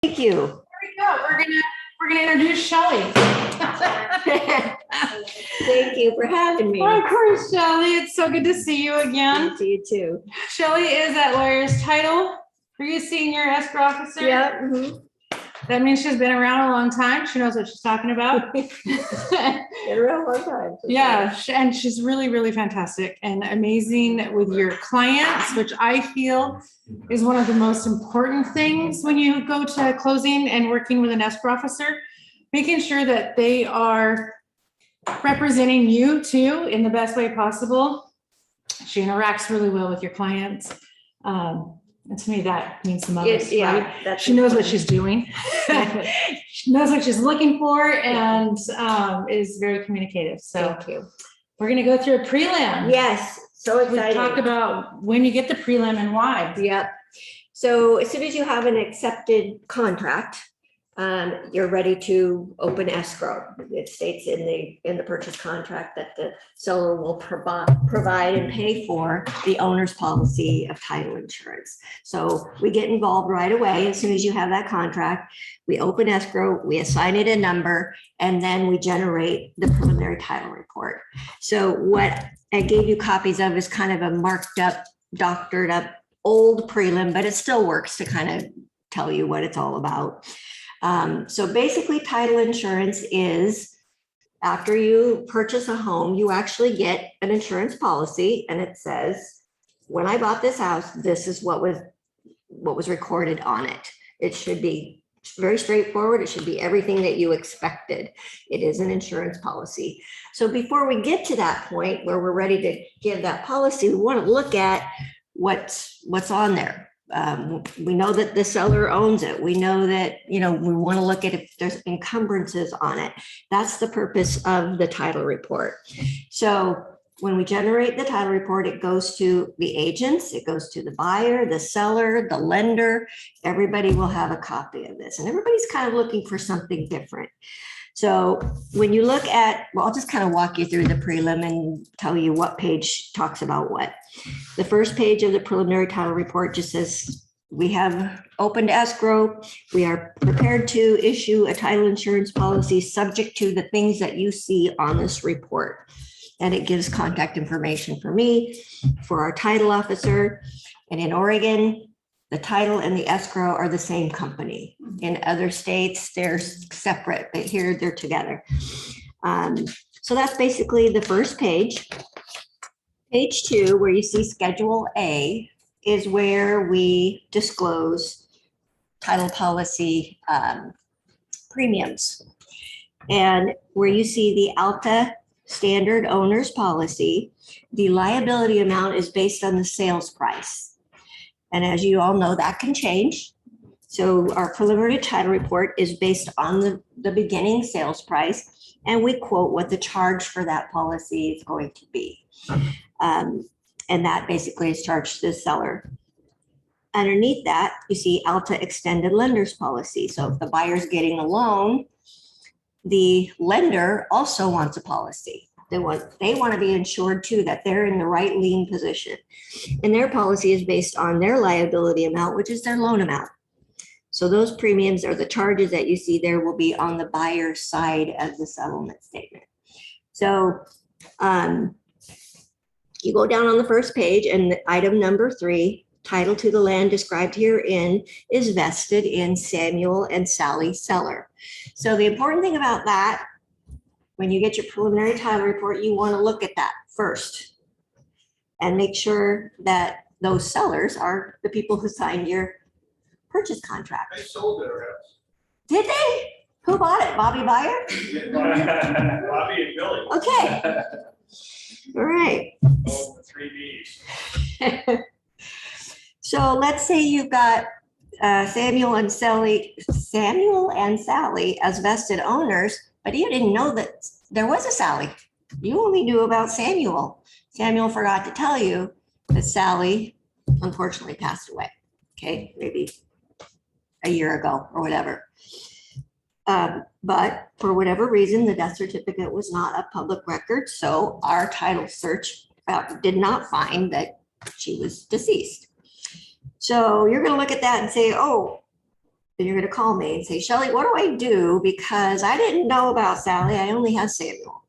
Thank you. Here we go. We're gonna introduce Shelley. Thank you for having me. Of course, Shelley. It's so good to see you again. Good to see you too. Shelley is at lawyer's title. Are you a senior escrow officer? Yeah. Mm-hmm. That means she's been around a long time. She knows what she's talking about. Been around a long time. Yeah, and she's really, really fantastic and amazing with your clients, which I feel is one of the most important things when you go to closing and working with an escrow officer, making sure that they are representing you too in the best way possible. She interacts really well with your clients. And to me, that means the most, right? She knows what she's doing. She knows what she's looking for and is very communicative. So thank you. We're going to go through a prelim. Yes. So exciting. We talk about when you get the prelim and why. Yep. So as soon as you have an accepted contract, you're ready to open escrow. It states in the purchase contract that the seller will provide and pay for the owner's policy of title insurance. So we get involved right away. As soon as you have that contract, we open escrow, we assign it a number, and then we generate the preliminary title report. So what I gave you copies of is kind of a marked up, doctored up old prelim, but it still works to kind of tell you what it's all about. So basically title insurance is after you purchase a home, you actually get an insurance policy and it says, when I bought this house, this is what was recorded on it. It should be very straightforward. It should be everything that you expected. It is an insurance policy. So before we get to that point where we're ready to give that policy, we want to look at what's on there. We know that the seller owns it. We know that, we want to look at if there's encumbrances on it. That's the purpose of the title report. So when we generate the title report, it goes to the agents, it goes to the buyer, the seller, the lender. Everybody will have a copy of this, and everybody's kind of looking for something different. So when you look at, well, I'll just kind of walk you through the prelim and tell you what page talks about what. The first page of the preliminary title report just says, we have opened escrow. We are prepared to issue a title insurance policy subject to the things that you see on this report. And it gives contact information for me, for our title officer. And in Oregon, the title and the escrow are the same company. In other states, they're separate, but here they're together. So that's basically the first page. Page 2, where you see Schedule A, is where we disclose title policy premiums. And where you see the Alta standard owner's policy, the liability amount is based on the sales price. And as you all know, that can change. So our preliminary title report is based on the beginning sales price, and we quote what the charge for that policy is going to be. And that basically is charged to the seller. Underneath that, you see Alta extended lender's policy. So if the buyer's getting a loan, the lender also wants a policy. They want to be insured too, that they're in the right lien position. And their policy is based on their liability amount, which is their loan amount. So those premiums or the charges that you see there will be on the buyer's side of the settlement statement. So you go down on the first page and item number 3, title to the land described herein is vested in Samuel and Sally Seller. So the important thing about that, when you get your preliminary title report, you want to look at that first and make sure that those sellers are the people who signed your purchase contract. They sold their house. Did they? Who bought it? Bobby Buyer? Bobby and Billy. Okay. All right. Oh, the 3 Bs. So let's say you've got Samuel and Sally as vested owners, but you didn't know that there was a Sally. You only knew about Samuel. Samuel forgot to tell you that Sally unfortunately passed away. Okay, maybe a year ago or whatever. But for whatever reason, the death certificate was not a public record. So our title search did not find that she was deceased. So you're going to look at that and say, oh, then you're gonna call me and say, Shelley, what do I do? Because I didn't know about Sally, I only have Samuel.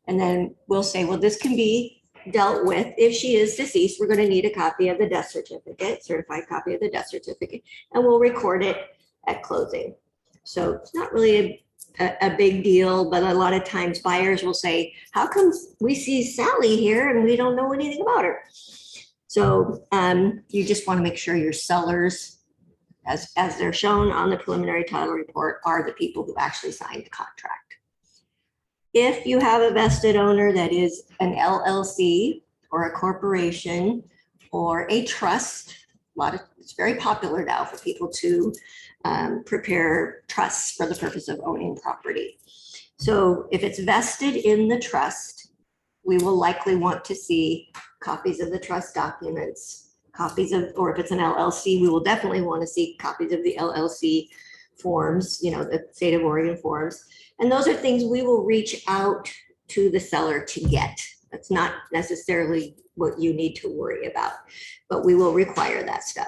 And then we'll say, well, this can be dealt with. If she is deceased, we're gonna need a copy of the death certificate, certified copy of the death certificate, and we'll record it at closing. So it's not really a big deal, but a lot of times buyers will say, how come we see Sally here and we don't know anything about her? So you just want to make sure your sellers, as they're shown on the preliminary title report, are the people who actually signed the contract. If you have a vested owner that is an LLC or a corporation or a trust, it's very popular now for people to prepare trusts for the purpose of owning property. So if it's vested in the trust, we will likely want to see copies of the trust documents, copies of, or if it's an LLC, we will definitely want to see copies of the LLC forms, the state of Oregon forms. And those are things we will reach out to the seller to get. That's not necessarily what you need to worry about, but we will require that stuff.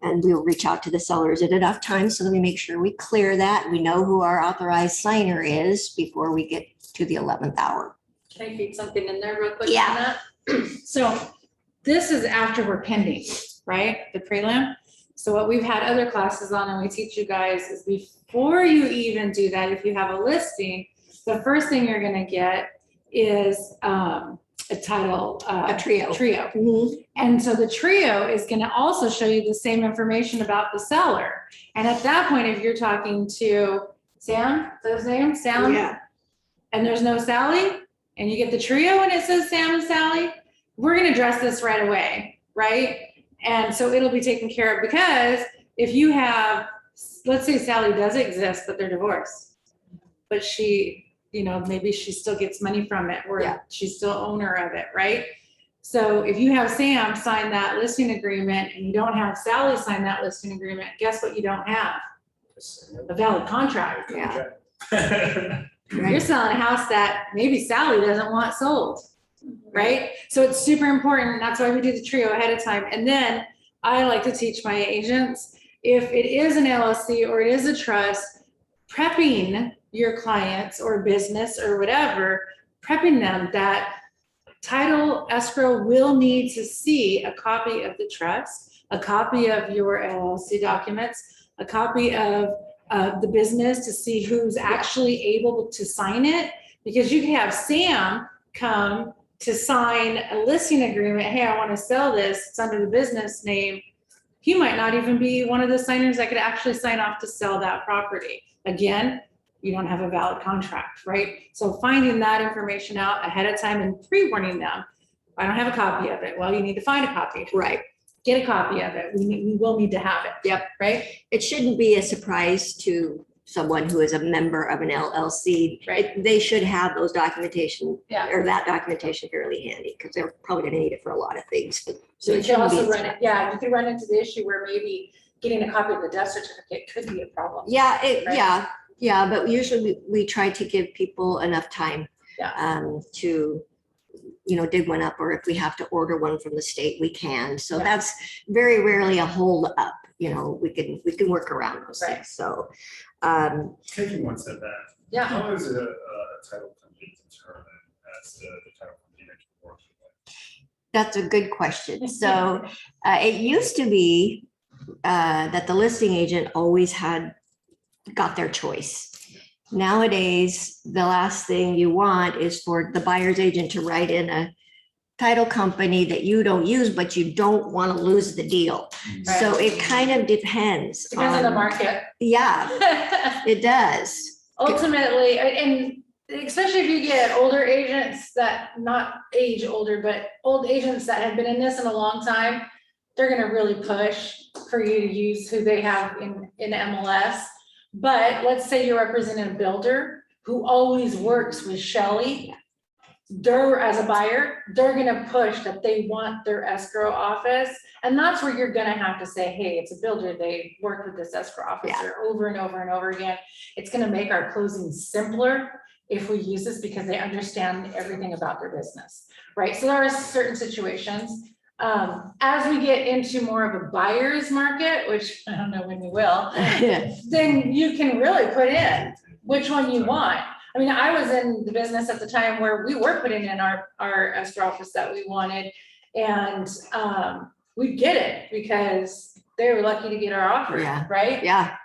And we'll reach out to the sellers at enough time so that we make sure we clear that. We know who our authorized signer is before we get to the 11th hour. Can I feed something in there real quick? Yeah. On that? So this is after we're pending, right? The prelim. So what we've had other classes on and we teach you guys is before you even do that, if you have a listing, the first thing you're gonna get is a title. A trio. Mhm. And so the trio is gonna also show you the same information about the seller. And at that point, if you're talking to Sam, is that his name? Sam? Yeah. And there's no Sally, and you get the trio and it says Sam and Sally, we're gonna address this right away, right? And so it'll be taken care of, because if you have, let's say Sally does exist, but they're divorced, but she, maybe she still gets money from it, or Yeah. she's still owner of it, right? So if you have Sam sign that listing agreement and you don't have Sally sign that listing agreement, guess what you don't have? A valid contract. Yeah. You're selling a house that maybe Sally doesn't want sold, right? So it's super important. That's why we do the trio ahead of time. And then I like to teach my agents, if it is an LLC or it is a trust, prepping your clients or business or whatever, prepping them that title escrow will need to see a copy of the trust, a copy of your LLC documents, a copy of the business to see who's actually able to sign it, because you can have Sam come to sign a listing agreement. Hey, I want to sell this. It's under the business name. He might not even be one of the signers that could actually sign off to sell that property. Again, you don't have a valid contract, right? So finding that information out ahead of time and pre-warning them. I don't have a copy of it. Well, you need to find a copy. Right. Get a copy of it. We will need to have it. Yep. Right? It shouldn't be a surprise to someone who is a member of an LLC. Right. They should have those documentation, Yeah. or that documentation fairly handy, because they're probably going to need it for a lot of things. So you it can shouldn't be also a run it, yeah, you could run into the issue where maybe getting a copy of the death certificate could be a problem. Yeah, Right. yeah, but usually we try to give people enough time to, dig one up, or if we have to order one from the state, we can. So Yeah. that's very rarely a hold up. We can work around those Right. things. So Taking one step back, Yeah. how is a title company determined as the title company that you're working with? that's a good question. So it used to be that the listing agent always got their choice. Nowadays, the last thing you want is for the buyer's agent to write in a title company that you don't use, but you don't want to lose the deal. Right. So it kind of depends. Depends on the market. Yeah, it does. Ultimately, and especially if you get older agents that, not age older, but old agents that have been in this in a long time, they're gonna really push for you to use who they have in MLS. But let's say you're representing a builder who always works with Shelley. They're, as a buyer, they're gonna push that they want their escrow office. And that's where you're gonna have to say, hey, it's a builder, they worked with this escrow officer over and over and over again. It's gonna make our closing simpler if we use this, because they understand everything about their business, right? So there are certain situations. As we get into more of a buyer's market, which I don't know when we will, then you can really put in which one you want. I mean, I was in the business at the time where we were putting in our escrow office that we wanted, and we'd get it because they were lucky to get our offer, Yeah. right? Yeah.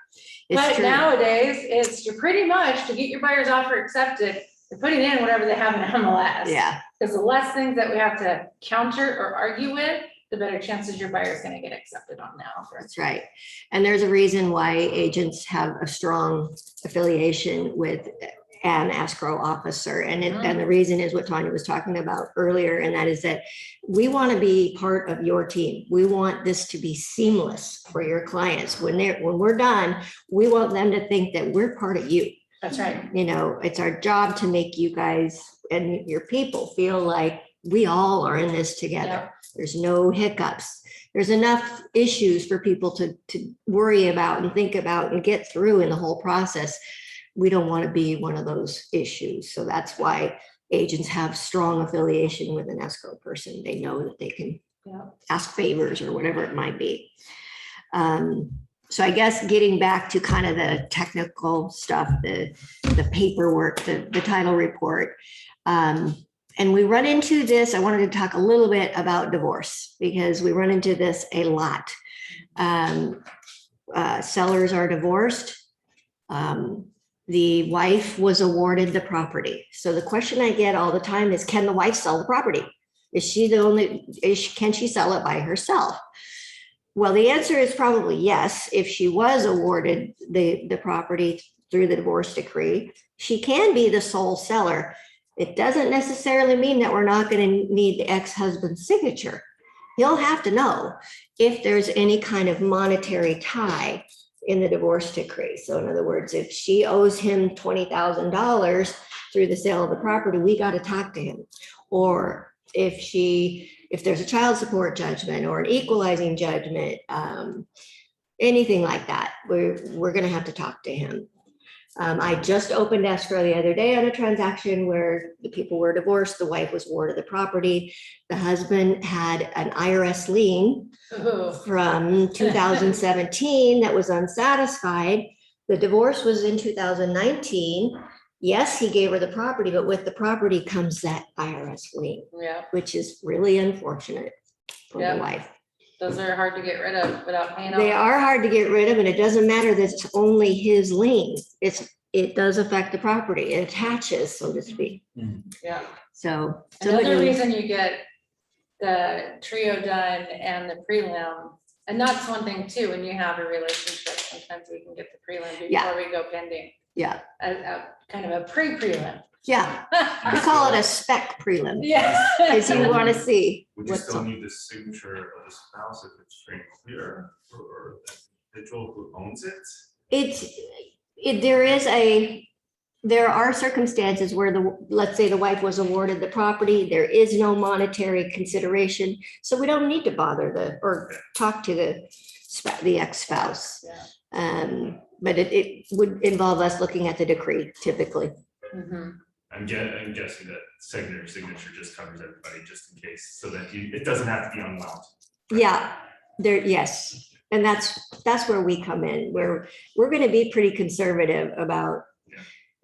It's But true. nowadays, you're pretty much, to get your buyer's offer accepted, you're putting in whatever they have in MLS. Yeah. Because the less things that we have to counter or argue with, the better chances your buyer's gonna get accepted on the offer. That's right. And there's a reason why agents have a strong affiliation with an escrow officer. And the reason is what Tanya was talking about earlier, and that is that we want to be part of your team. We want this to be seamless for your clients. When we're done, we want them to think that we're part of you. That's right. You know, it's our job to make you guys and your people feel like we all are in this together. Yeah. There's no hiccups. There's enough issues for people to worry about and think about and get through in the whole process. We don't want to be one of those issues. So that's why agents have strong affiliation with an escrow person. They know that they can ask favors or whatever it might be. So I guess getting back to kind of the technical stuff, the paperwork, the title report. And we run into this, I wanted to talk a little bit about divorce because we run into this a lot. Sellers are divorced. The wife was awarded the property. So the question I get all the time is, can the wife sell the property? Can she sell it by herself? Well, the answer is probably yes. If she was awarded the property through the divorce decree, she can be the sole seller. It doesn't necessarily mean that we're not going to need the ex-husband's signature. He'll have to know if there's any kind of monetary tie in the divorce decree. So in other words, if she owes him $20,000 through the sale of the property, we got to talk to him. Or if there's a child support judgment or an equalizing judgment, anything like that, we're going to have to talk to him. I just opened escrow the other day on a transaction where the people were divorced. The wife was awarded the property. The husband had an IRS lien from 2017 that was unsatisfied. The divorce was in 2019. Yes, he gave her the property, but with the property comes that IRS lien, which is really unfortunate for the wife. Those are hard to get rid of without paying off. They are hard to get rid of, and it doesn't matter that it's only his lien. It does affect the property. It attaches, so to speak. Yeah. So another reason you get the trio done and the prelim, and that's one thing too, when you have a relationship, sometimes we can get the prelim before we go pending. Yeah. A kind of a pre-prelim. Yeah. We call it a spec prelim. Yes. Because you want to see. Would you still need the signature of the spouse if it's straight clear, or the individual who owns it? There are circumstances where let's say the wife was awarded the property, there is no monetary consideration, so we don't need to bother or talk to the ex-spouse. But it would involve us looking at the decree typically. I'm guessing that signature just covers everybody just in case, so that it doesn't have to be unwound. Yeah, yes. And that's where we come in, where we're going to be pretty conservative about,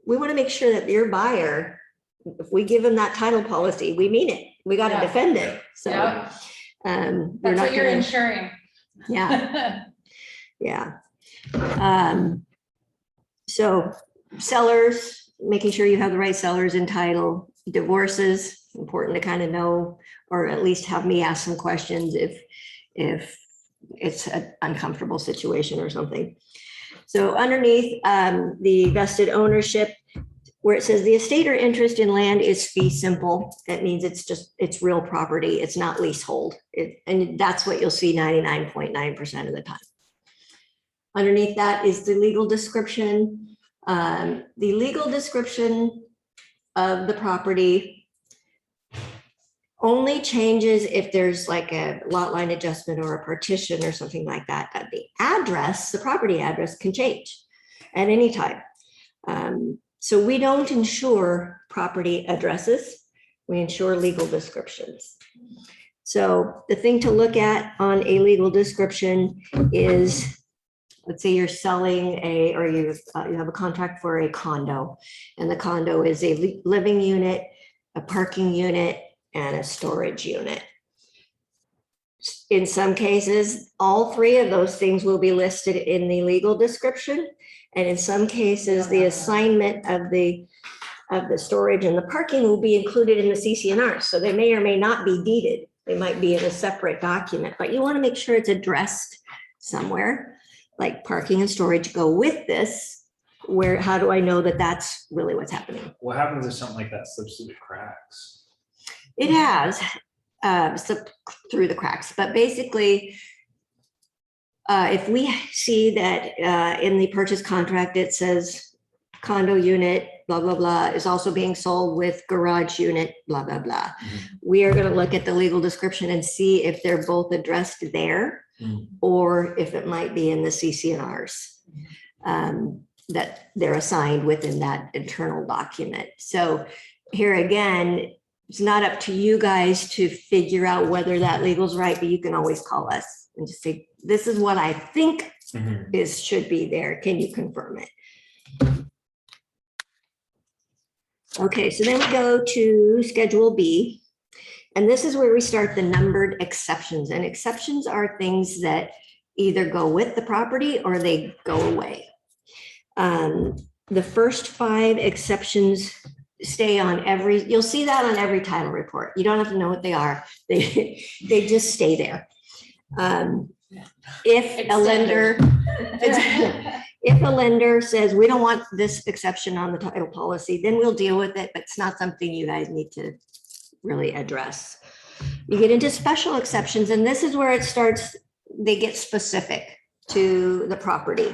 we want to make sure that your buyer, if we give them that title policy, we mean it. We got to defend it. So that's what you're ensuring. Yeah. Yeah. So sellers, making sure you have the right sellers in title. Divorces, important to kind of know, or at least have me ask some questions if it's an uncomfortable situation or something. So underneath the vested ownership, where it says the estate or interest in land is fee simple, that means it's real property. It's not leasehold. And that's what you'll see 99.9% of the time. Underneath that is the legal description. The legal description of the property only changes if there's like a lot line adjustment or a partition or something like that. That the address, the property address, can change at any time. So we don't insure property addresses. We insure legal descriptions. So the thing to look at on a legal description is, let's say you're selling or you have a contract for a condo, and the condo is a living unit, a parking unit, and a storage unit. In some cases, all three of those things will be listed in the legal description. And in some cases, the assignment of the storage and the parking will be included in the CC&R. So they may or may not be deeded. They might be in a separate document, but you want to make sure it's addressed somewhere, like parking and storage go with this. How do I know that that's really what's happening? What happens if something like that slips through the cracks? It has slipped through the cracks, but basically, if we see that in the purchase contract, it says condo unit, blah, blah, blah, is also being sold with garage unit, blah, blah, blah. Mhm. We are going to look at the legal description and see if they're both addressed there or if it might be in the CC&Rs that they're assigned within that internal document. So here again, it's not up to you guys to figure out whether that legal's right, but you can always call us and just say, this is what I think should be there. Can you confirm it? Okay, so then we go to Schedule B. And this is where we start the numbered exceptions. And exceptions are things that either go with the property or they go away. The first 5 exceptions stay on you'll see that on every title report. You don't have to know what they are. They just stay there. If a lender says, we don't want this exception on the title policy, then we'll deal with it, but it's not something you guys need to really address. You get into special exceptions, and this is where it starts, they get specific to the property.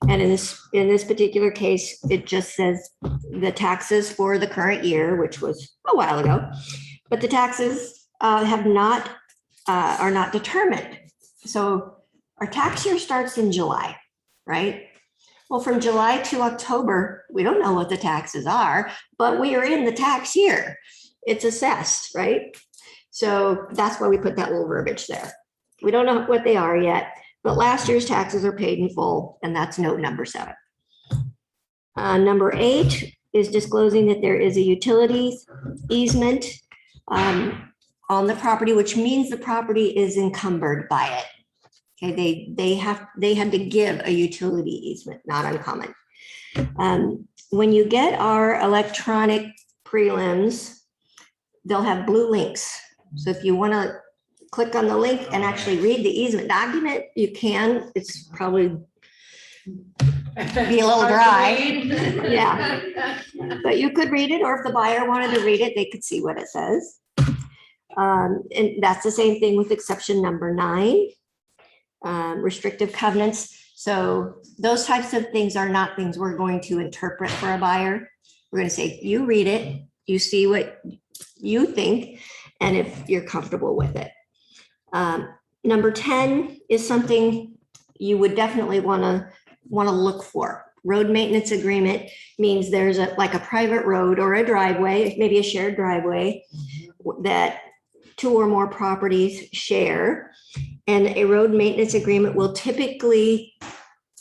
And in this particular case, it just says the taxes for the current year, which was a while ago, but the taxes are not determined. So our tax year starts in July, right? Well, from July to October, we don't know what the taxes are, but we are in the tax year. It's assessed, right? So that's why we put that little verbiage there. We don't know what they are yet, but last year's taxes are paid in full, and that's note number 7. Number 8 is disclosing that there is a utilities easement on the property, which means the property is encumbered by it. Okay, they had to give a utility easement, not uncommon. When you get our electronic prelims, they'll have blue links. So if you want to click on the link and actually read the easement document, you can. It's probably be a little dry. Yeah, but you could read it, or if the buyer wanted to read it, they could see what it says. And that's the same thing with exception number 9. Restrictive covenants. So those types of things are not things we're going to interpret for a buyer. We're going to say, you read it, you see what you think, and if you're comfortable with it. Number 10 is something you would definitely want to look for. Road maintenance agreement means there's like a private road or a driveway, maybe a shared driveway that 2 or more properties share. And a road maintenance agreement will typically,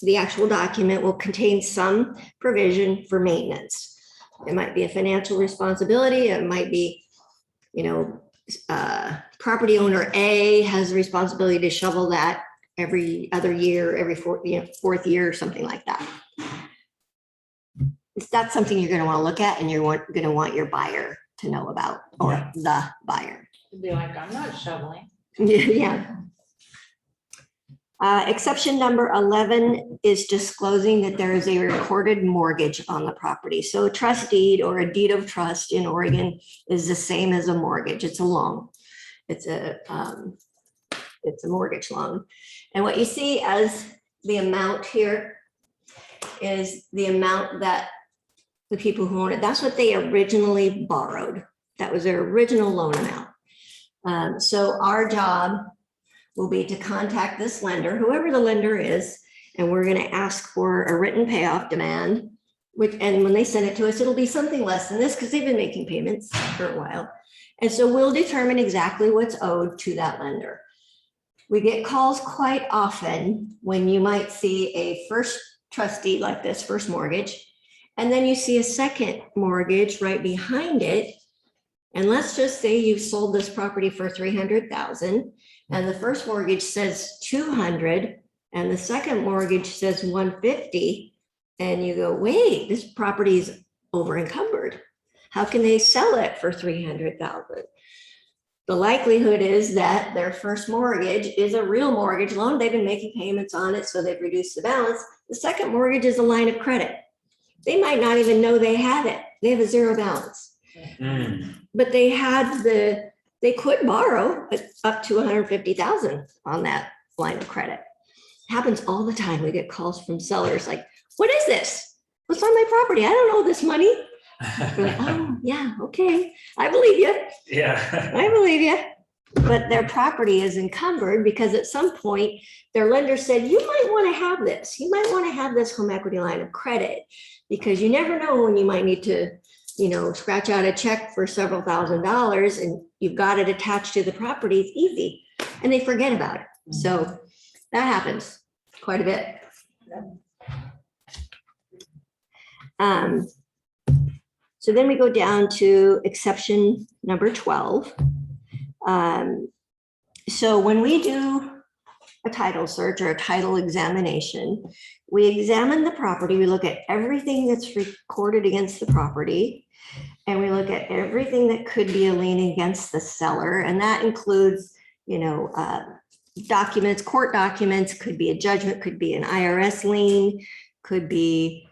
the actual document will contain some provision for maintenance. It might be a financial responsibility. It might be, property owner A has the responsibility to shovel that every other year, every 4th year, or something like that. That's something you're going to want to look at, and you're going to want your buyer to know about, or the buyer. Be like, I'm not shoveling. Yeah. Exception number 11 is disclosing that there is a recorded mortgage on the property. So a trust deed or a deed of trust in Oregon is the same as a mortgage. It's a loan. It's a mortgage loan. And what you see as the amount here is the amount that the people who own it, that's what they originally borrowed. That was their original loan amount. So our job will be to contact this lender, whoever the lender is, and we're going to ask for a written payoff demand, and when they send it to us, it'll be something less than this because they've been making payments for a while. And so we'll determine exactly what's owed to that lender. We get calls quite often when you might see a first trustee like this, first mortgage, and then you see a second mortgage right behind it. And let's just say you've sold this property for 300,000 and the first mortgage says 200 and the second mortgage says 150. And you go, wait, this property is over encumbered. How can they sell it for 300,000? The likelihood is that their first mortgage is a real mortgage loan. They've been making payments on it, so they've reduced the balance. The second mortgage is a line of credit. They might not even know they have it. They have a zero balance. But they could borrow up to 150,000 on that line of credit. Happens all the time. We get calls from sellers like, what is this? What's on my property? I don't owe this money. We're like, oh, yeah, okay. I believe you. Yeah. I believe you. But their property is encumbered because at some point their lender said, you might want to have this. You might want to have this home equity line of credit because you never know when you might need to, scratch out a check for several $1,000s and you've got it attached to the property. It's easy. And they forget about it. So that happens quite a bit. So then we go down to exception number 12. So when we do a title search or a title examination, we examine the property, we look at everything that's recorded against the property, and we look at everything that could be a lien against the seller, and that includes, documents, court documents, could be a judgment, could be an IRS lien, could be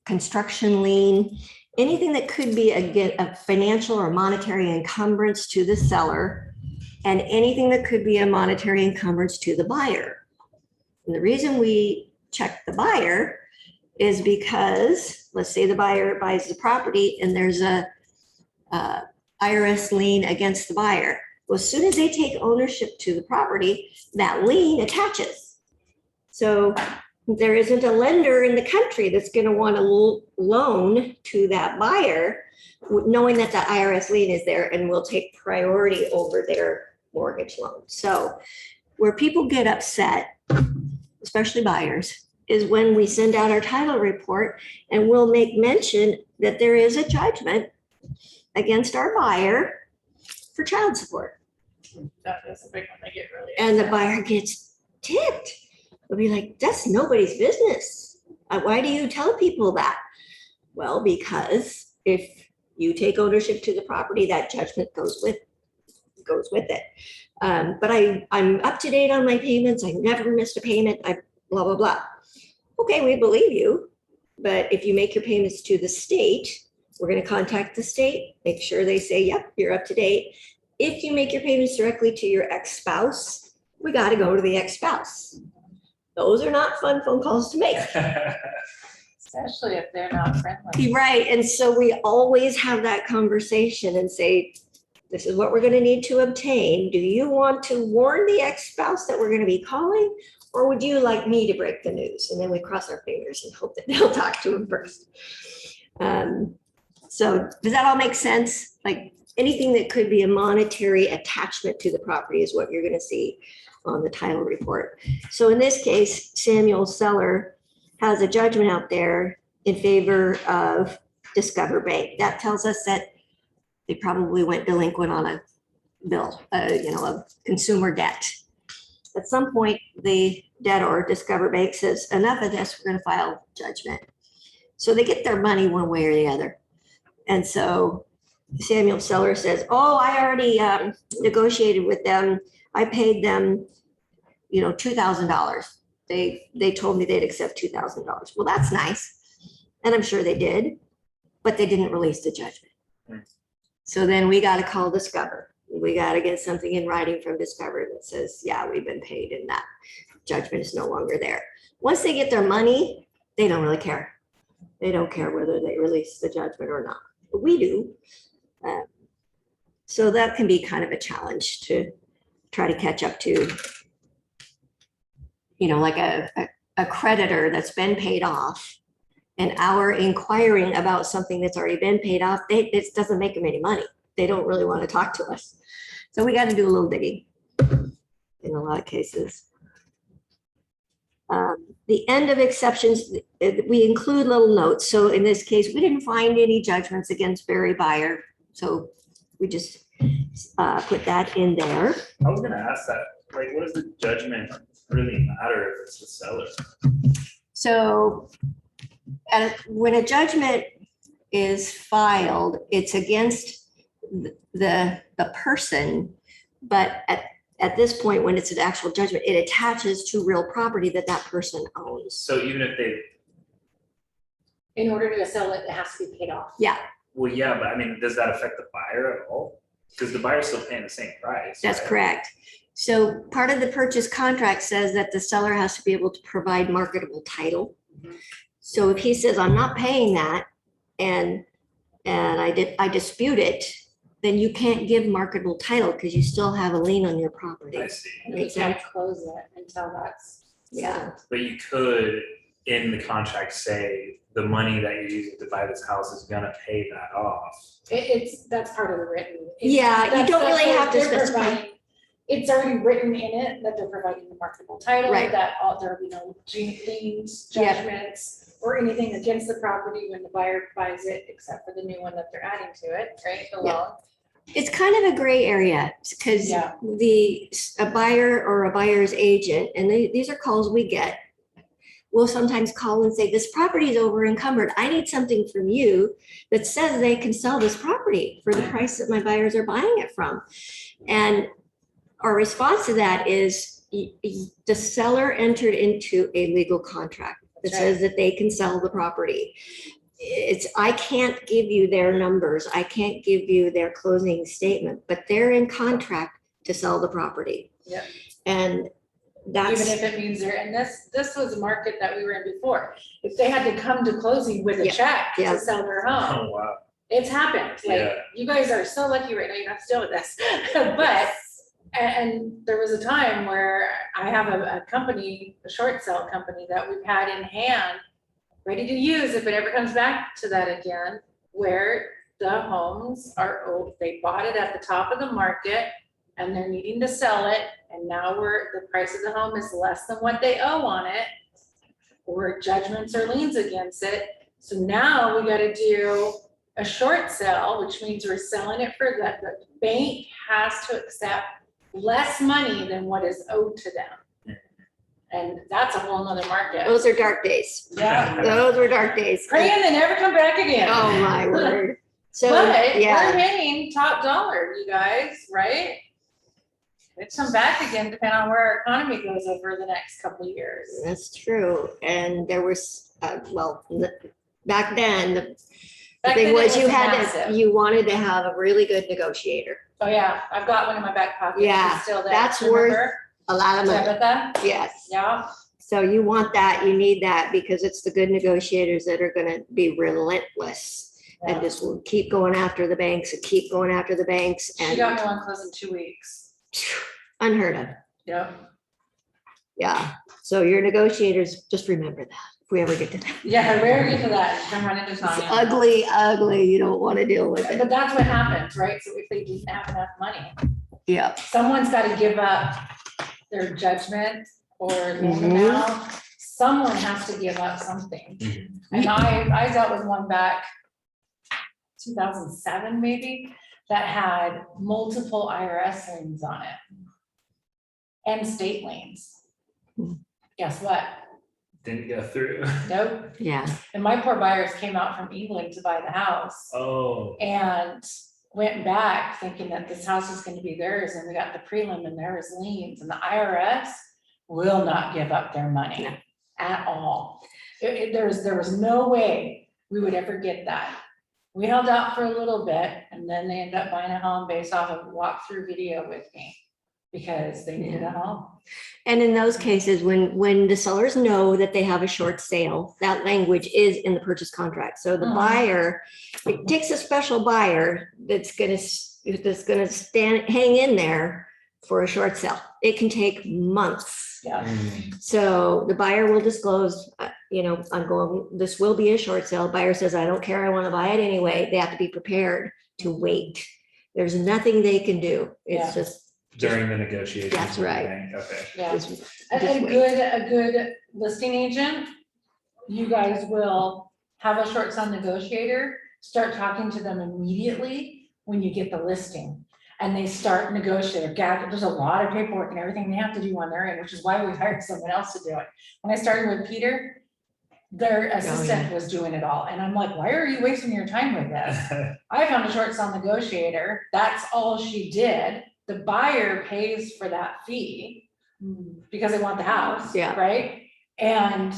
construction lien, anything that could be a financial or monetary encumbrance to the seller, and anything that could be a monetary encumbrance to the buyer. And the reason we check the buyer is because, let's say the buyer buys the property and there's a IRS lien against the buyer. Well, as soon as they take ownership to the property, that lien attaches. So there isn't a lender in the country that's going to want to loan to that buyer, knowing that the IRS lien is there and will take priority over their mortgage loan. So where people get upset, especially buyers, is when we send out our title report and we'll make mention that there is a judgment against our buyer for child support. That is a big one. They get really. And the buyer gets ticked. We'll be like, that's nobody's business. Why do you tell people that? Well, because if you take ownership to the property, that judgment goes with it. But I'm up to date on my payments. I never missed a payment. I blah, blah, blah. Okay, we believe you. But if you make your payments to the state, we're going to contact the state, make sure they say, yep, you're up to date. If you make your payments directly to your ex-spouse, we got to go to the ex-spouse. Those are not fun phone calls to make. Especially if they're not friendly. Right. And so we always have that conversation and say, this is what we're going to need to obtain. Do you want to warn the ex-spouse that we're going to be calling? Or would you like me to break the news? And then we cross our fingers and hope that they'll talk to him first. So does that all make sense? Like anything that could be a monetary attachment to the property is what you're going to see on the title report. So in this case, Samuel Seller has a judgment out there in favor of Discover Bank. That tells us that they probably went delinquent on a bill, a consumer debt. At some point, the debtor, Discover Bank, says, enough of this, we're going to file judgment. So they get their money one way or the other. And so Samuel Seller says, oh, I already negotiated with them. I paid them, $2,000. They told me they'd accept $2,000. Well, that's nice. And I'm sure they did, but they didn't release the judgment. So then we got to call Discover. We got to get something in writing from Discover that says, yeah, we've been paid and that judgment is no longer there. Once they get their money, they don't really care. They don't care whether they release the judgment or not. But we do. So that can be kind of a challenge to try to catch up to, like a creditor that's been paid off and our inquiring about something that's already been paid off, it doesn't make them any money. they don't really want to talk to us. So we got to do a little digging in a lot of cases. The end of exceptions, we include little notes. So in this case, we didn't find any judgments against Barry Buyer. So we just put that in there. I was gonna ask that, like, what does the judgment really matter if it's the seller? So when a judgment is filed, it's against the person, but at this point, when it's an actual judgment, it attaches to real property that that person owns. So even if they, In order to sell it, it has to be paid off. Yeah, well, yeah, but I mean, does that affect the buyer at all? Because the buyer's still paying the same price. that's right? correct. So part of the purchase contract says that the seller has to be able to provide marketable title. So if he says, I'm not paying that, and I dispute it, then you can't give marketable title because you still have a lien on your property. I see. And you can't close it until that's. Yeah. settled. But you could, in the contract, say the money that you're using to buy this house is gonna pay that off. That's part of the written. Yeah, you That's- don't that's really what have to they're specify. providing. It's already written in it that they're providing the marketable title, Right. that there will be no liens, Yeah. judgments, or anything against the property when the buyer buys it, except for the new one that they're adding to it, right, the Yeah. loan. It's kind of a gray area because Yeah. a buyer or a buyer's agent, and these are calls we get, will sometimes call and say, this property is over encumbered. I need something from you that says they can sell this property for the price that my buyers are buying it from. And our response to that is the seller entered into a legal contract that That's says that they can sell the property. I can't give you their numbers. I can't give you their closing statement, but they're in contract to sell the property. Yep. And Even that's, if it means and this was a market that we were in before. If they had to come to closing with a Yeah, check yeah. to sell their home, Oh, wow. it's happened. Like, Yeah. you guys are so lucky right now, you don't have to deal with this. But, and there was a time where I have a company, a short sale company that we've had in hand, ready to use if it ever comes back to that again, where the homes are, they bought it at the top of the market and they're needing to sell it, and now the price of the home is less than what they owe on it, or judgments or liens against it. So now we gotta do a short sale, which means we're selling it for that, the bank has to accept less money than what is owed to them. And that's a whole nother market. those are dark days. Yeah, Those were dark days. praying they never come back again. Oh, my word. So, But we're yeah, paying top dollar, you guys, right? It's come back again, depending on where our economy goes over the next couple of years. that's true. And there was, back then, the Back thing then it was massive. you wanted to have a really good negotiator. Oh, yeah, I've got one in my back pocket. Yeah, It's still there. that's worth Remember? A lot of money. Tabitha? Yes. Yeah, So you want that, you need that because it's the good negotiators that are gonna be relentless and yeah. just will keep going after the banks and keep going after the banks She got me and one close in 2 weeks. unheard of. Yep. Yeah. So your negotiators, just remember that if we ever get to that. Yeah, rare get to that, come run into It's Tanya. ugly, ugly. You don't want to deal with it. But that's what happens, right? So if they didn't have enough money, Yeah. someone's gotta give up their judgment or loan Mhm. amount. Someone has to give up something. And I dealt with one back 2007 maybe, that had multiple IRS liens on it. And state liens. Hmm. Guess what? Didn't go through. Nope. Yeah. And my poor buyers came out from England to buy the house. Oh, And went back thinking that this house was gonna be theirs, and we got the prelim and there was liens, and the IRS will not give up their money No. at all. There was no way we would ever get that. We held out for a little bit, and then they ended up buying a home based off of walkthrough video with me, because they needed a home. And in those cases, when the sellers know that they have a short sale, that language is in the purchase contract. So the Mhm. buyer, it takes a special buyer that's gonna hang in there for a short sale. It can take months. Yeah, So the buyer will disclose, this will be a short sale. Buyer says, I don't care, I want to buy it anyway. They have to be prepared to wait There's nothing they can do. Yeah. It's just, During the negotiations. That's with the right. bank. Okay. Yeah. just A wait. a good listing agent, you guys will have a short sale negotiator, start talking to them immediately when you get the listing. And they start negotiating, there's a lot of paperwork and everything they have to do on their end, which is why we hired someone else to do it. When I started with Peter, their assistant was doing it all, and I'm like, why are you wasting your time with this? I found a short sale negotiator, that's all she did. The buyer pays for that fee because they want the house, Yeah. right? And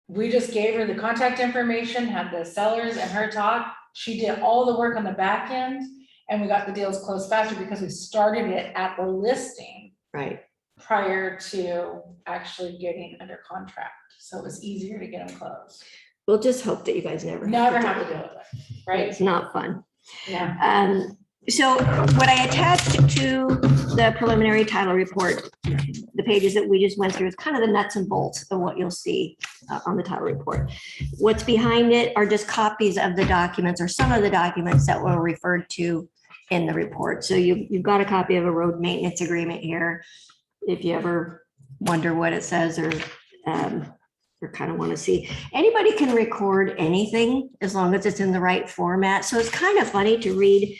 we just gave her the contact information, had the sellers and her talk. She did all the work on the back end, and we got the deals closed faster because we started it at the listing Right. prior to actually getting under contract. So it was easier to get them closed. We'll just hope that you guys never. Never deal have to with deal it. with it, right? It's not fun. Yeah. So what I attached to the preliminary title report, the pages that we just went through, is kind of the nuts and bolts of what you'll see on the title report. What's behind it are just copies of the documents or some of the documents that were referred to in the report. So you've got a copy of a road maintenance agreement here. If you ever wonder what it says or kind of want to see, anybody can record anything as long as it's in the right format. So it's kind of funny to read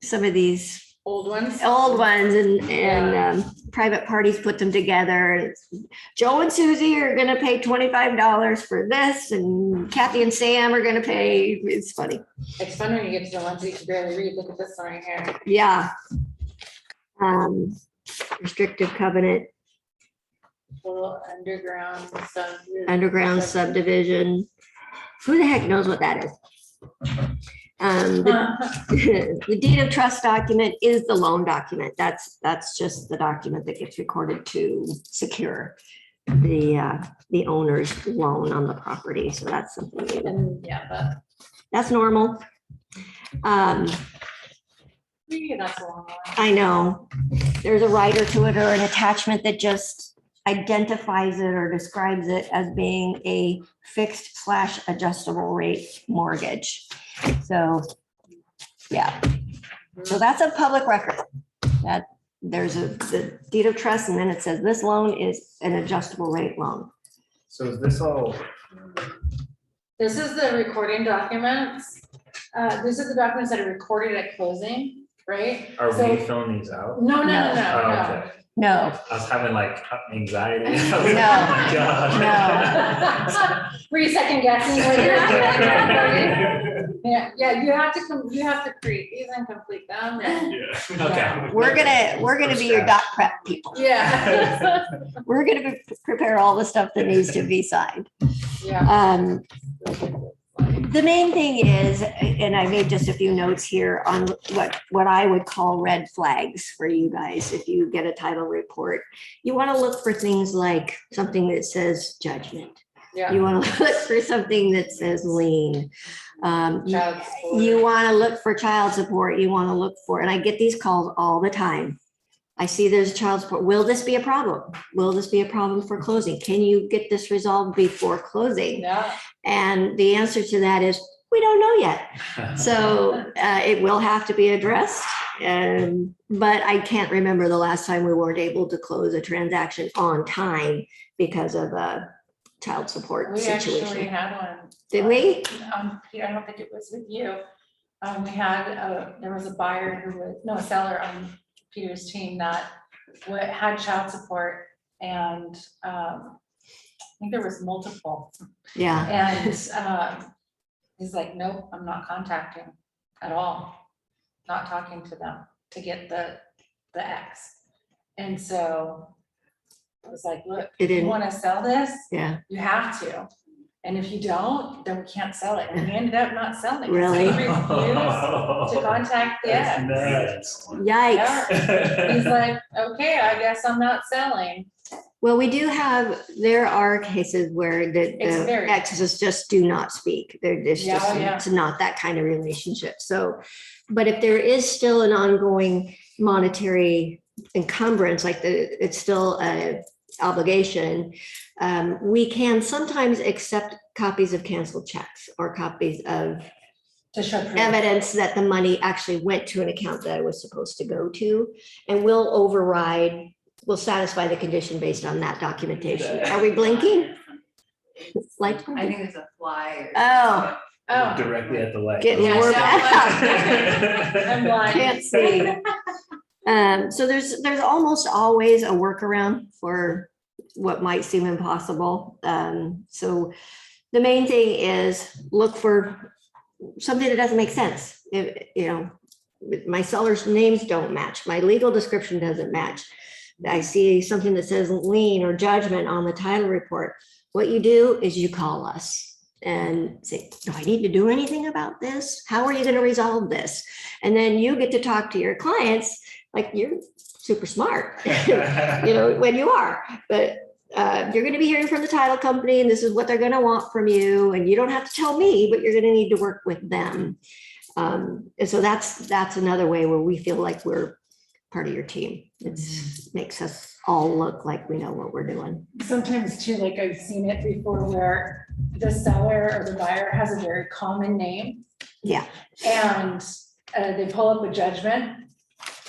some of these Old ones. and private parties put them together. It's, Joe and Susie are gonna pay $25 for this, and Kathy and Sam are gonna pay, it's funny. It's fun when you get to the ones that you can barely read. Look at this one right here. Yeah. Restrictive covenant, Little underground subdivision. Who the heck knows what that is? The deed of trust document is the loan document. That's just the document that gets recorded to secure the owner's loan on the property. So that's something. And yeah, but That's normal. that's a long one. I know. There's a writer to it or an attachment that just identifies it or describes it as being a fixed / adjustable rate mortgage. So, yeah. So that's a public record. That there's the deed of trust, and then it says this loan is an adjustable rate loan. So is this all, This is the recording documents. This is the documents that are recorded at closing, right? are So- we filling these out? No, Oh, no. okay. No, I was having like anxiety. No. Were you second guessing? What you're doing? Yeah, you have to create these and complete them. Okay. we're gonna be your doc prep people. Yeah. We're gonna prepare all the stuff that needs to be signed. Yeah. The main thing is, and I made just a few notes here on what I would call red flags for you guys. If you get a title report, you want to look for things like something that says judgment. Yeah. You want to look for something that says lien. Child support. You want to look for child support. You want to look for, and I get these calls all the time. I see there's child support. Will this be a problem? Will this be a problem for closing? Can you get this resolved before closing? Yeah. And the answer to that is, we don't know yet. So it will have to be addressed. But I can't remember the last time we weren't able to close a transaction on time because of a child support We actually situation. had one. Did we? Peter, I don't think it was with you. We had, there was a buyer who was, no, a seller on Peter's team that had child support, and I think there was multiple. Yeah. And he's like, nope, I'm not contacting at all. Not talking to them to get the X. And so I was like, look, It if you didn't- want to sell this, Yeah. you have to. And if you don't, then we can't sell it. And we ended up not selling. it. Really? He refused to contact the That's X. nuts. Yikes. He's like, okay, I guess I'm not selling. Well, we do have, there are cases where the It's very- exes just do not speak. There's Yeah, just, yeah. it's not that kind of relationship. So, but if there is still an ongoing monetary encumbrance, like it's still a obligation, we can sometimes accept copies of canceled checks or copies of To show proof. evidence that the money actually went to an account that it was supposed to go to. And we'll satisfy the condition based on that documentation. Are we blinking? Like, I think it's a fly. oh, Oh, Directly at the light. getting Yeah, warped yeah. out. I'm blind. Can't see. So there's almost always a workaround for what might seem impossible. So the main thing is look for something that doesn't make sense. My seller's names don't match. My legal description doesn't match. I see something that says lien or judgment on the title report. What you do is you call us and say, do I need to do anything about this? How are you going to resolve this? And then you get to talk to your clients like you're super smart, when you are, but you're going to be hearing from the title company and this is what they're going to want from you. And you don't have to tell me, but you're going to need to work with them. And so that's another way where we feel like we're part of your team. It makes us all look like we know what we're doing. Sometimes too, like I've seen it before where the seller or the buyer has a very common name. Yeah. And they pull up a judgment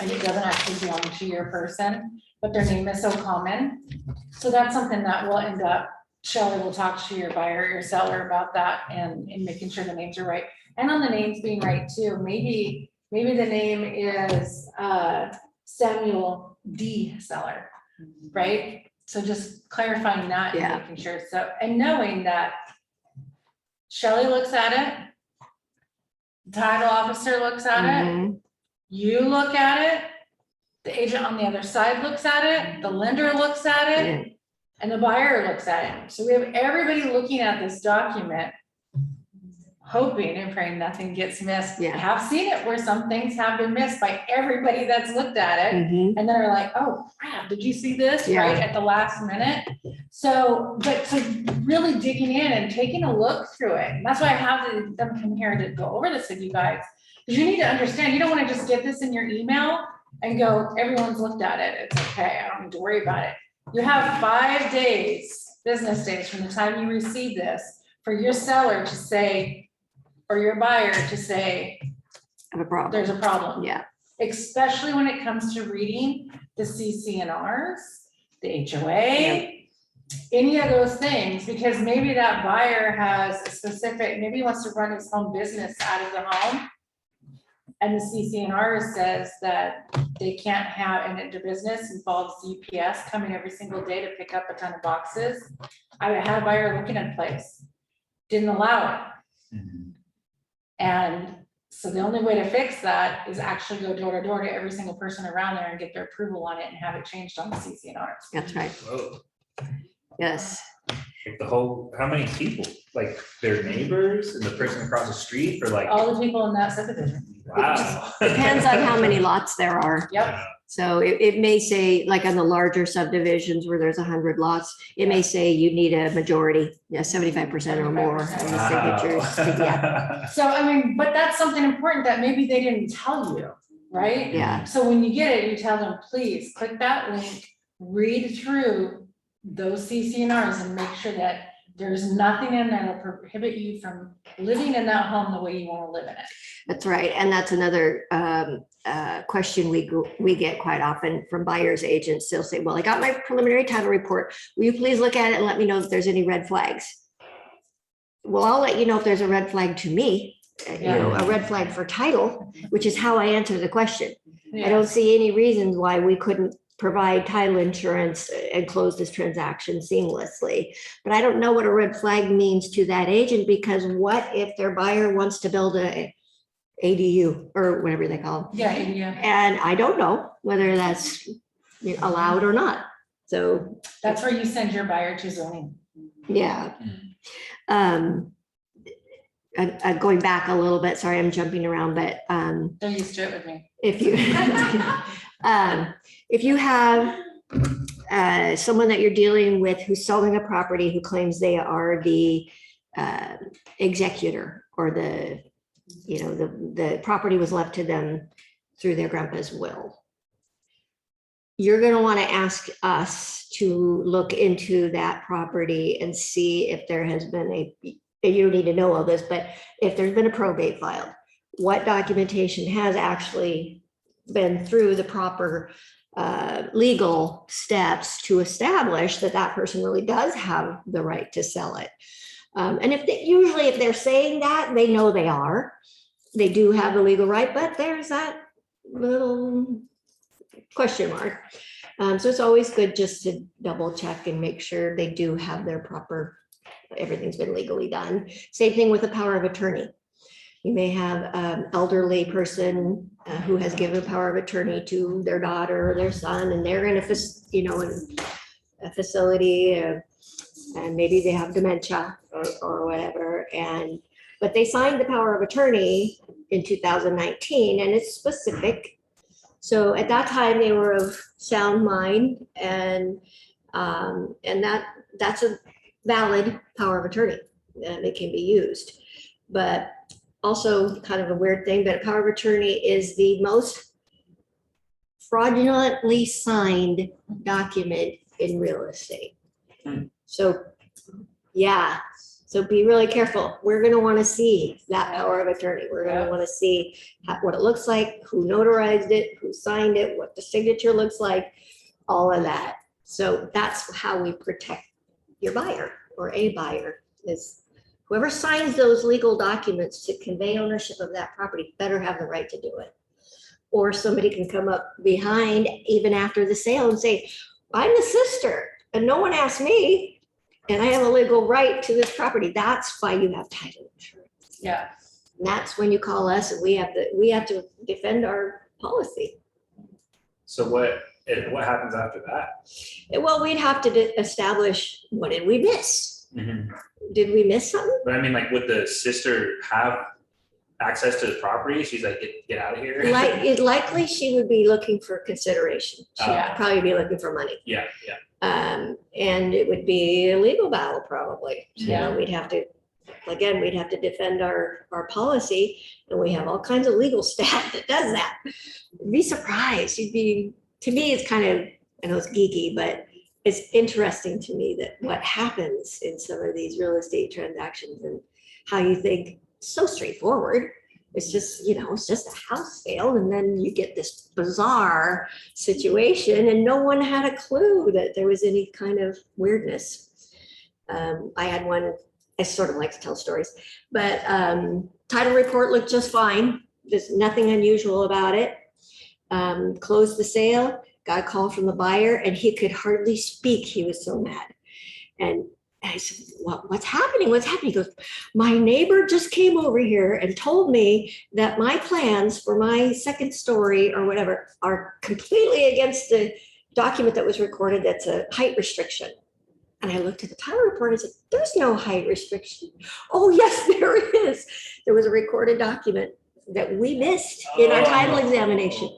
and it doesn't actually belong to your person, but their name is so common. So that's something that will end up, Shelley will talk to your buyer, your seller about that and making sure the names are right. And on the names being right too, maybe the name is Samuel D. Seller, right? So just clarifying that Yeah. and making sure. So, and knowing that Shelley looks at it, the title officer looks at it, Mhm. you look at it, the agent on the other side looks at it, the lender looks at it, Yeah. and the buyer looks at it. So we have everybody looking at this document, hoping and praying nothing gets missed. Yeah. I have seen it where some things have been missed by everybody that's looked at it. Mhm. And they're like, oh crap, did you see this Yeah. right at the last minute? So, but so really digging in and taking a look through it. And that's why I have them come here to go over this with you guys. Because you need to understand, you don't want to just get this in your email and go, everyone's looked at it. It's okay. I don't need to worry about it. You have 5 days, business days from the time you receive this for your seller to say, or your buyer to say, Have a problem. there's a problem. Yeah. Especially when it comes to reading the CC&Rs, the HOA, any of those things, because maybe that buyer has a specific, maybe he wants to run his home business out of the home. And the CC&R says that they can't have, and the business involves UPS coming every single day to pick up a ton of boxes. I had a buyer looking at a place, didn't allow it. And so the only way to fix that is actually go door to door to every single person around there and get their approval on it and have it changed on the CC&Rs. That's right. Whoa. Yes. Like how many people, like their neighbors and the person across the street or like, All the people in that subdivision. wow. Depends on how many lots there are. Yep. So it may say, like on the larger subdivisions where there's 100 lots, it may say you need a majority, 75% or more of the Wow. signatures. Yeah. So, I mean, but that's something important that maybe they didn't tell you, right? Yeah. So when you get it, you tell them, please click that link, read through those CC&Rs and make sure that there's nothing in there that prohibit you from living in that home the way you want to live in it. That's right. And that's another question we get quite often from buyers agents. They'll say, well, I got my preliminary title report. Will you please look at it and let me know if there's any red flags? Well, I'll let you know if there's a red flag to me, a red flag for title, which is how I answer the question. I don't see any reasons why we couldn't provide title insurance and close this transaction seamlessly. But I don't know what a red flag means to that agent, because what if their buyer wants to build a ADU or whatever they call them? Yeah. And I don't know whether that's allowed or not. So, That's where you send your buyer to zoning. yeah. Going back a little bit, sorry, I'm jumping around, but They're used to it with me. if you have someone that you're dealing with who's selling a property who claims they are the executor, or the property was left to them through their grandpa's will, you're going to want to ask us to look into that property and see if there has been you don't need to know all this, but if there's been a probate filed, what documentation has actually been through the proper legal steps to establish that that person really does have the right to sell it. And usually if they're saying that, they know they do have the legal right, but there's that little question mark. So it's always good just to double check and make sure they do have their proper, everything's been legally done. Same thing with the power of attorney. You may have an elderly person who has given power of attorney to their daughter or their son, and they're in a facility, and maybe they have dementia or whatever. But they signed the power of attorney in 2019, and it's specific. So at that time, they were of sound mind, and that's a valid power of attorney, and it can be used. But also kind of a weird thing, but a power of attorney is the most fraudulently signed document in real estate. So, yeah, so be really careful. We're going to want to see that power of attorney. We're going to want to see what it looks like, who notarized it, who signed it, what the signature looks like, all of that. So that's how we protect your buyer or a buyer, is whoever signs those legal documents to convey ownership of that property better have the right to do it. Or somebody can come up behind even after the sale and say, I'm the sister and no one asked me, and I have a legal right to this property. That's why you have title insurance. Yeah. And that's when you call us, and we have to defend our policy. So what happens after that? Well, we'd have to establish, what did we miss? Did we miss something? But I mean, like, would the sister have access to the property? She's like, get out of here. Likely she would be looking for consideration. She'd Yeah. probably be looking for money. Yeah. And it would be a legal battle probably. Yeah. You know, we'd have to defend our policy, and we have all kinds of legal staff that does that. You'd be surprised. To me, it's kind of, I know it's geeky, but it's interesting to me that what happens in some of these real estate transactions and how you think so straightforward. It's just, it's just a house sale, and then you get this bizarre situation and no one had a clue that there was any kind of weirdness. I had one, I sort of like to tell stories, but title report looked just fine. There's nothing unusual about it. Closed the sale, got a call from the buyer, and he could hardly speak. He was so mad. And I said, what's happening? What's happening? He goes, my neighbor just came over here and told me that my plans for my second story or whatever are completely against the document that was recorded. That's a height restriction. And I looked at the title report and said, there's no height restriction. Oh, yes, there is. There was a recorded document that we missed in our title examination.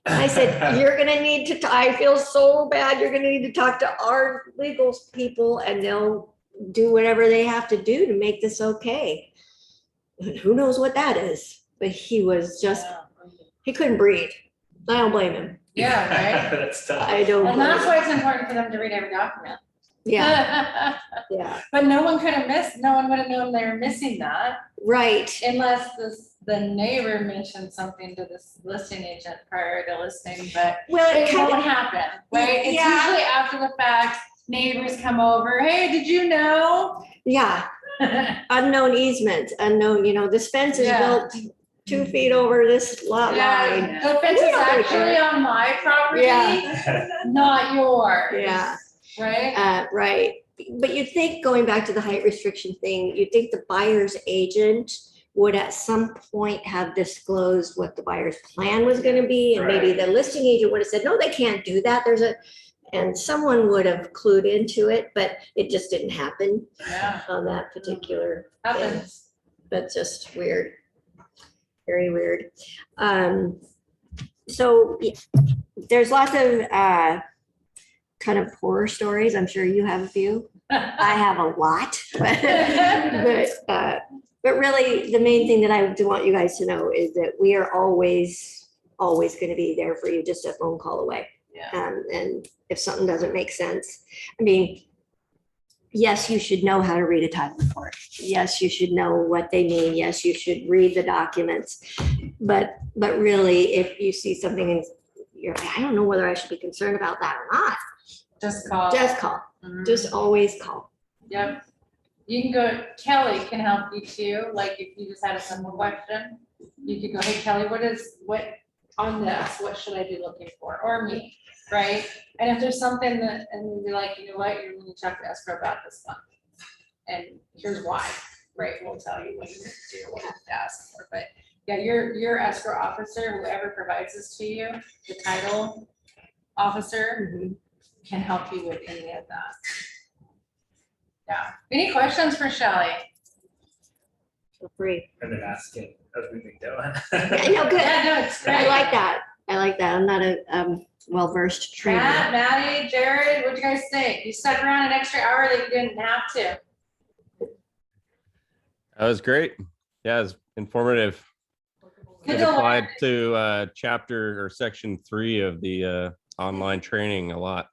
I said, you're going to need to, I feel so bad. You're going to need to talk to our legal people, and they'll do whatever they have to do to make this okay. And who knows what that is, but he was just, he couldn't breathe. I don't blame him. Yeah, right. That's tough. I don't. And that's why it's important for them to read every document. Yeah, yeah, But no one would have known they were missing that right. unless the neighbor mentioned something to this listing agent prior to listing, but Well, it it kind won't of, happen, right? It's Yeah. usually after the fact, neighbors come over, hey, did you know? yeah, unknown easement, this fence is Yeah. built 2 feet over this lot line. Yeah, the fence is actually on my property, Yeah. not yours. Yeah. Right? Right, but you'd think, going back to the height restriction thing, you'd think the buyer's agent would at some point have disclosed what the buyer's plan was gonna be, and maybe the listing agent would have said, no, they can't do that, and someone would have clued into it, but it just didn't happen Yeah, on that particular thing. happens. That's just weird, very weird. So yeah, there's lots of kind of horror stories. I'm sure you have a few. I have a lot, but really the main thing that I do want you guys to know is that we are always going to be there for you, just a phone call away. Yeah. And if something doesn't make sense, I mean, yes, you should know how to read a title report. Yes, you should know what they mean. Yes, you should read the documents. But really, if you see something and you're like, I don't know whether I should be concerned about that or not, Just call. just call. Mhm. Just always call. Yep. You can go, Kelly can help you too, like if you just had a simple question, you could go, hey Kelly, what on this, what should I be looking for? Or me, right? And if there's something that, and you're like, you know what, you're gonna talk to escrow about this month. And here's why, right? We'll tell you what you need to do, what you have to ask for, but yeah, your escrow officer, whoever provides this to you, the title officer can help you with any of that. Yeah. Any questions for Shelley? Feel free. And then asking as we've been doing. I know, good. Yeah, no, it's great. I like that. I like that. I'm not a well-versed trainer. Matt, Maddie, Jared, what'd you guys think? You stuck around an extra hour that you didn't have to. That was great. Yeah, it was informative. Good It to applied learn. to chapter or section 3 of the online training a lot.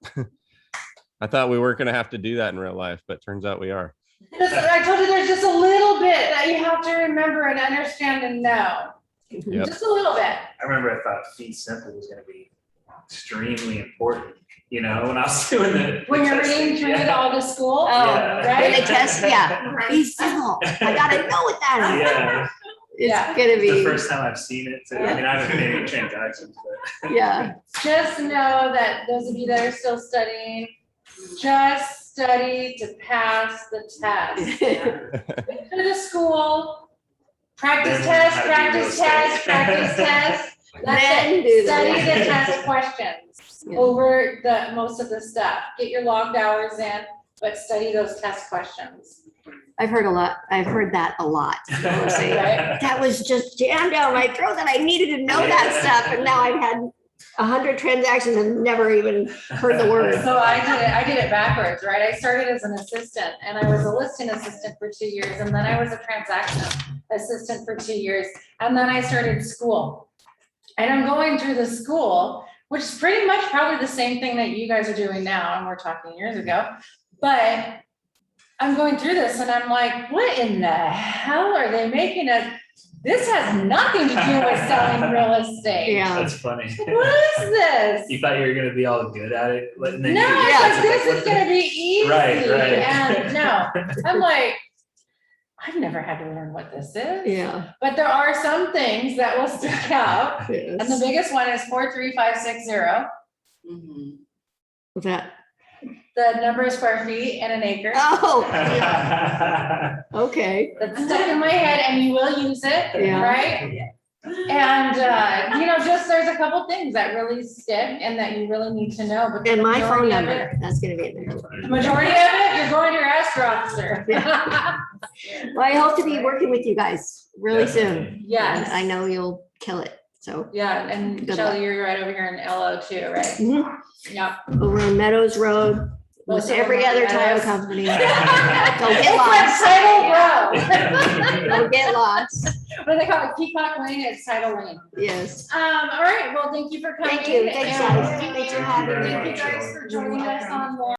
I thought we weren't going to have to do that in real life, but turns out we are. I told you there's just a little bit that you have to remember and understand and know. Yep. Just a little bit. I remember I thought fee simple was gonna be extremely important, you know, when I was doing the. When you're testing, reading through yeah. all the school, Yeah. right? When the test, yeah. Be simple. I gotta know what that is. Yeah, It's Yeah. gonna it's the be, first time I've seen it, so, I mean, I haven't made any transactions, but. yeah. Just know that those of you that are still studying, just study to pass the test. Go to the school, practice Then test, how do you practice go test, study? practice test. Then That's do it. the Study the test. test questions Yeah. over most of the stuff. Get your logged hours in, but study those test questions. I've heard that a lot. Honestly. Right. That was just jammed down my throat that I needed to know that stuff. And now I've had 100 transactions and never even heard the word. So I did it backwards, right? I started as an assistant and I was a listing assistant for 2 years and then I was a transaction assistant for 2 years. And then I started school. And I'm going through the school, which is pretty much probably the same thing that you guys are doing now. And we're talking years ago, but I'm going through this and I'm like, what in the hell are they making us? This has nothing to do with selling real estate. Yeah. That's funny. What is this? You thought you were gonna be all good at it, but then. No, you- I Yeah. was like, this is gonna be easy. Right, right. And no, I'm like, I've never had to learn what this is. Yeah. But there are some things that will stick out. And the Yes. biggest one is 43560, Mhm. What's that? the number of square feet in an acre. Oh, okay. That's stuck in my head and you will use it, Yeah. right? And, just there's a couple things that really stick and that you really need to know. But the And my phone majority of it- number, that's gonna be in there. The majority of it, you're going to your escrow officer. Well, I hope to be working with you guys really soon. Yes. And I know you'll kill it. So Yeah, and Good Shelley, you're right over here in LO too, right? mhm. Yep. Over on Meadows Road Most with of them every are other title Meadows. company. Don't It's get like lost. Title Row. Don't get lost. What do they call it? Peacock Lane, it's Title Lane. Yes. All right, well, thank you for coming. Thank you. Thanks, and guys. Thanks for having me. Thank you guys for joining us on